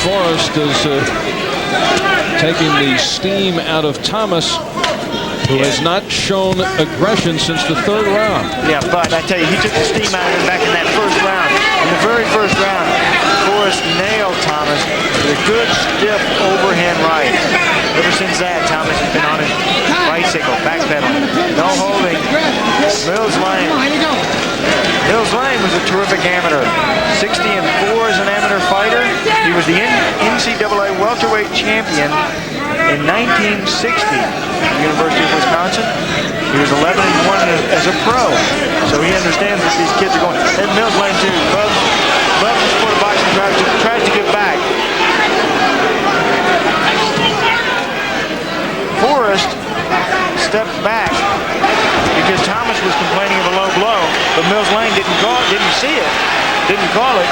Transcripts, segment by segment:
Forrest is taking the steam out of Thomas, who has not shown aggression since the third round. Yeah, but I tell you, he took the steam out of him back in that first round. In the very first round, Forrest nailed Thomas with a good, stiff overhand right. Ever since that, Thomas has been on his bicycle, backpedaling, no holding. Mills Lane was a terrific amateur. 60-4 as an amateur fighter. He was the NCAA welterweight champion in 1960 at the University of Wisconsin. He was 11-1 as a pro. So he understands that these kids are going. And Mills Lane too. Loves the sport of boxing, tries to give back. Forrest stepped back because Thomas was complaining of a low blow, but Mills Lane didn't see it, didn't call it.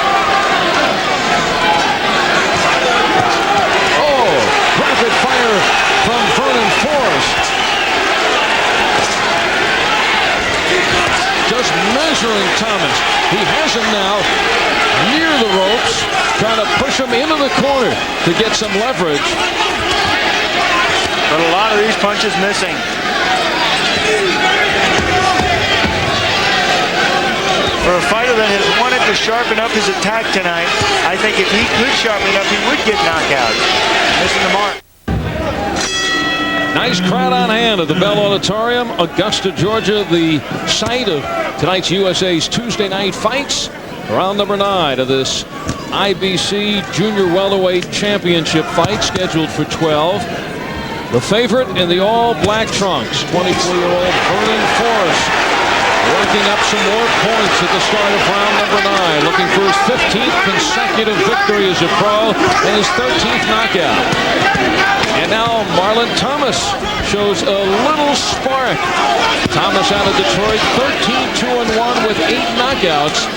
Oh, rapid fire from Vernon Forrest. Just measuring Thomas. He has him now near the ropes, trying to push him into the corner to get some leverage. But a lot of these punches missing. For a fighter that has wanted to sharpen up his attack tonight, I think if he could sharpen it up, he would get knockouts. Missing the mark. Nice crowd on hand at the Bell Auditorium, Augusta, Georgia, the site of tonight's USA's Tuesday night fights. Round number 9 of this IBC Junior Welterweight Championship fight, scheduled for 12. The favorite in the all-black trunks, 24-year-old Vernon Forrest, working up some more points at the start of round number 9, looking for his 15th consecutive victory as a pro and his 13th knockout. And now Marlon Thomas shows a little spark. Thomas out of Detroit, 13-2-1 with 8 knockouts,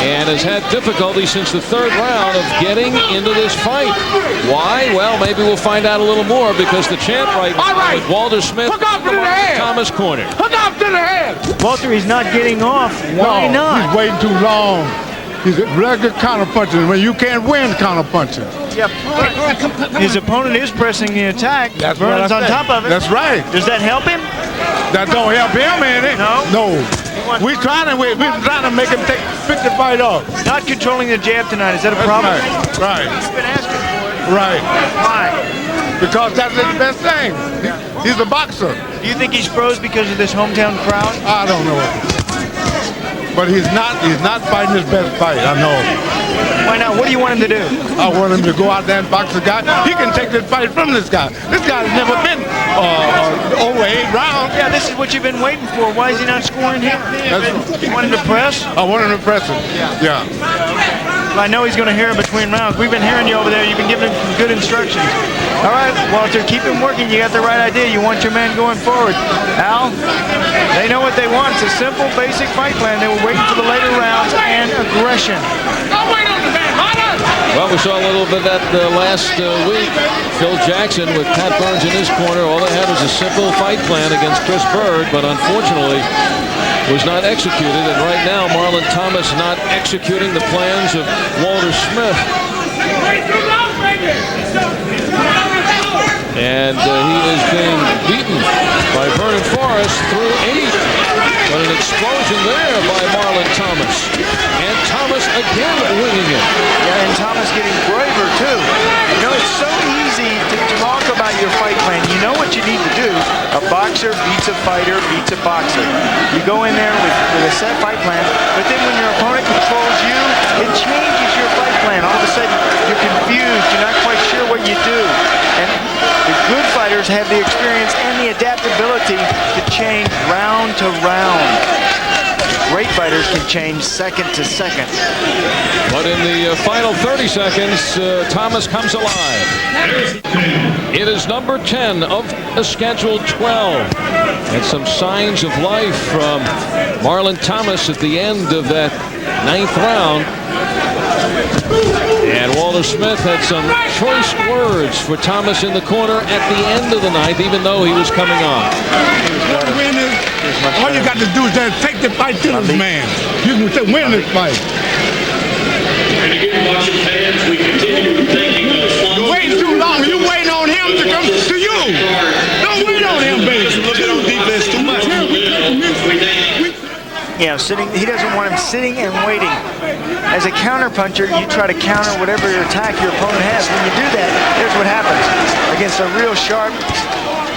and has had difficulty since the third round of getting into this fight. Why? Well, maybe we'll find out a little more, because the champ right now with Walter Smith Hook off to the head. Thomas corner. Hook off to the head. Walter, he's not getting off. Why not? He's waiting too long. He's a regular counter-punching. When you can't win counter-punching. Yeah, but his opponent is pressing the attack. That's Vernon's on top of it. That's right. Does that help him? That don't help him, ain't it? No. No. We're trying to make him pick the fight off. Not controlling the jab tonight. Is that a problem? Right. You've been asking for it. Right. Why? Because that's his best thing. He's a boxer. Do you think he's froze because of this hometown crowd? I don't know. But he's not fighting his best fight, I know. Why not? What do you want him to do? I want him to go out there and box the guy. He can take this fight from this guy. This guy's never been over 8 rounds. Yeah, this is what you've been waiting for. Why is he not scoring here? You want him to press? I want him to press him. Yeah. Well, I know he's going to hear him between rounds. We've been hearing you over there. You've been giving him some good instructions. All right, Walter, keep him working. You got the right idea. You want your man going forward. Al, they know what they want. It's a simple, basic fight plan. They were waiting for the later rounds and aggression. Well, we saw a little bit of that last week. Phil Jackson with Pat Burns in his corner. All they had was a simple fight plan against Chris Bird, but unfortunately was not executed. And right now, Marlon Thomas not executing the plans of Walter Smith. And he is being beaten by Vernon Forrest through 8. But an explosion there by Marlon Thomas. And Thomas again winging it. Yeah, and Thomas getting braver, too. You know, it's so easy to talk about your fight plan. You know what you need to do. A boxer beats a fighter, beats a boxer. You go in there with a set fight plan, but then when your opponent controls you, it changes your fight plan. All of a sudden, you're confused. You're not quite sure what you do. And the good fighters have the experience and the adaptability to change round to round. Great fighters can change second to second. But in the final 30 seconds, Thomas comes alive. It is number 10 of the scheduled 12. And some signs of life from Marlon Thomas at the end of that 9th round. And Walter Smith had some choice words for Thomas in the corner at the end of the 9th, even though he was coming on. All you got to do is just take the fight to this man. You can win this fight. And again, boxing fans, we continue to thank You know, sitting. He doesn't want him sitting and waiting. As a counterpuncher, you try to counter whatever attack your opponent has. When you do that, here's what happens. Against a real sharp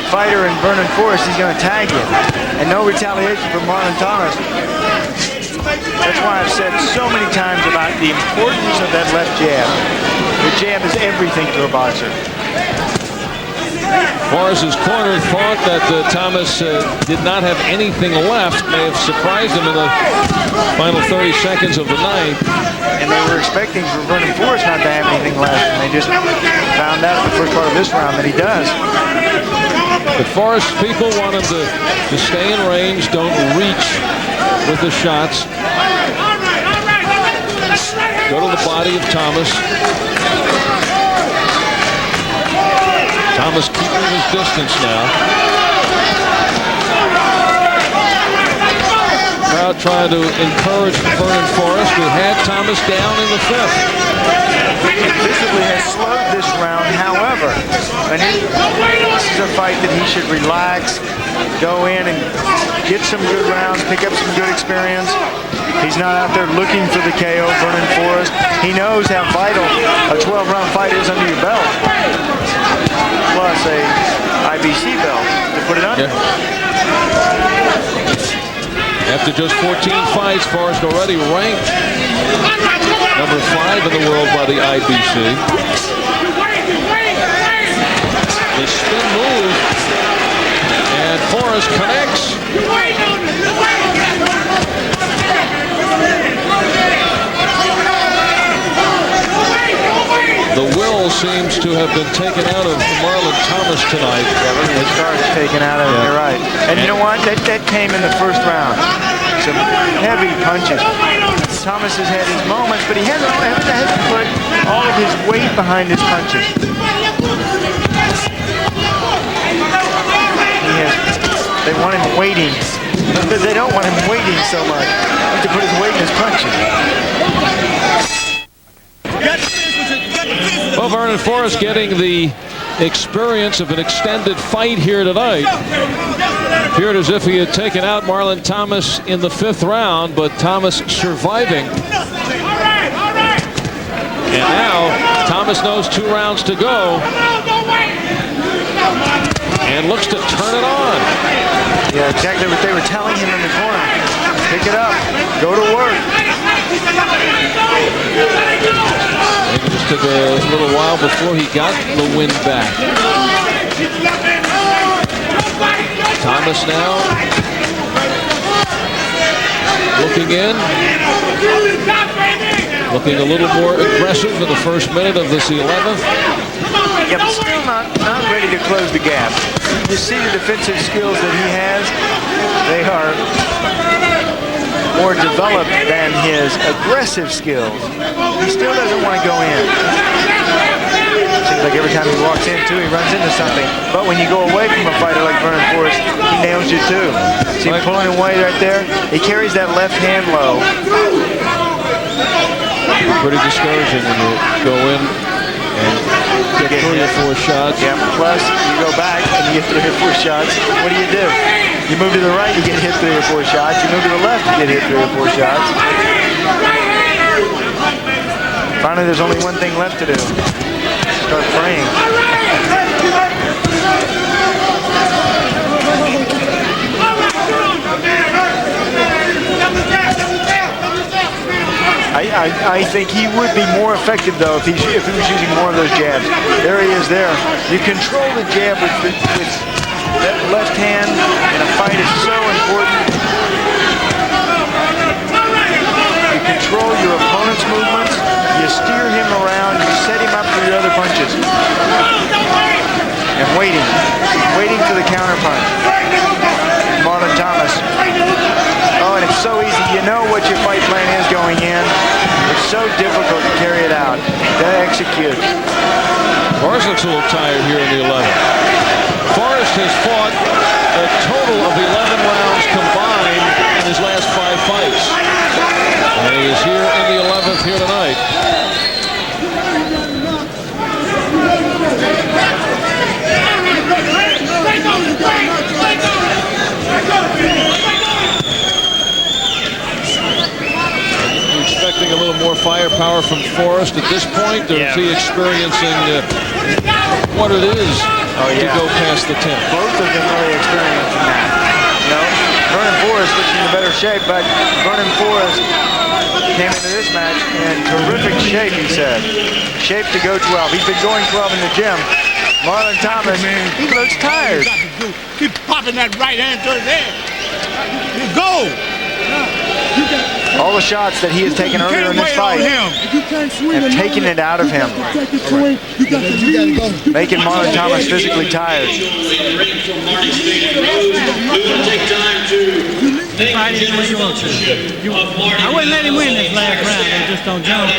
fighter in Vernon Forrest, he's going to tag you. And no retaliation from Marlon Thomas. That's why I've said so many times about the importance of that left jab. The jab is everything to a boxer. Forrest's corner thought that Thomas did not have anything left. May have surprised him in the final 30 seconds of the night. And they were expecting for Vernon Forrest not to have anything left. And they just found out in the first part of this round that he does. But Forrest people want him to stay in range, don't reach with the shots. Go to the body of Thomas. Thomas keeping his distance now. Crowd trying to encourage Vernon Forrest, who had Thomas down in the fifth. Visibly has slowed this round, however, this is a fight that he should relax, go in and get some good rounds, pick up some good experience. He's not out there looking for the KO, Vernon Forrest. He knows how vital a 12-round fight is under your belt. Plus a IBC belt to put it under. Yeah. After just 14 fights, Forrest already ranked number 5 in the world by the IBC. The spin move, and Forrest connects. The will seems to have been taken out of Marlon Thomas tonight. Yeah, the start is taken out of him, you're right. And you know what? That came in the first round. Some heavy punches. Thomas has had his moments, but he hasn't put all of his weight behind his punches. They want him waiting. They don't want him waiting so much. They have to put his weight in his punches. Well, Vernon Forrest getting the experience of an extended fight here tonight. Appeared as if he had taken out Marlon Thomas in the 5th round, but Thomas surviving. And now Thomas knows 2 rounds to go and looks to turn it on. Yeah, exactly what they were telling him in the corner. Pick it up. Go to work. It just took a little while before he got the win back. Thomas now looking in. Looking a little more aggressive in the first minute of this 11th. Yeah, but still not ready to close the gap. You see the defensive skills that he has. They are more developed than his aggressive skills. He still doesn't want to go in. Seems like every time he walks in, too, he runs into something. But when you go away from a fighter like Vernon Forrest, he nails you, too. See him pulling away right there? He carries that left hand low. Pretty discouraging when you go in and get 3 or 4 shots. Yeah, plus you go back and you get 3 or 4 shots. What do? You move to the right, you get hit 3 or 4 shots. You move to the left, you get hit 3 or 4 shots. Finally, there's only one thing left to do. Start praying. I think he would be more effective, though, if he was using more of those jabs. There he is there. You control the jab with that left hand in a fight is so important. You control your opponent's movements. You steer him around. You set him up for your other punches. And waiting for the counter punch. Marlon Thomas. Oh, and it's so easy. You know what your fight plan is going in. It's so difficult to carry it out, to execute. Forrest looks a little tired here in the 11th. Forrest has fought a total of 11 rounds combined in his last 5 fights. And he is here in the 11th here tonight. power from Forrest at this point, or is he experiencing what it is to go past the 10? Both of them really experiencing that. You know, Vernon Forrest looks in better shape, but Vernon Forrest came into this match in terrific shape, he said. Shape to go 12. He's been going 12 in the gym. Marlon Thomas, he looks tired. Keep popping that right hand to his head. You go. All the shots that he has taken earlier in this fight have taken it out of him, making Marlon Thomas physically tired. I wouldn't let him win this last round. They just don't jump.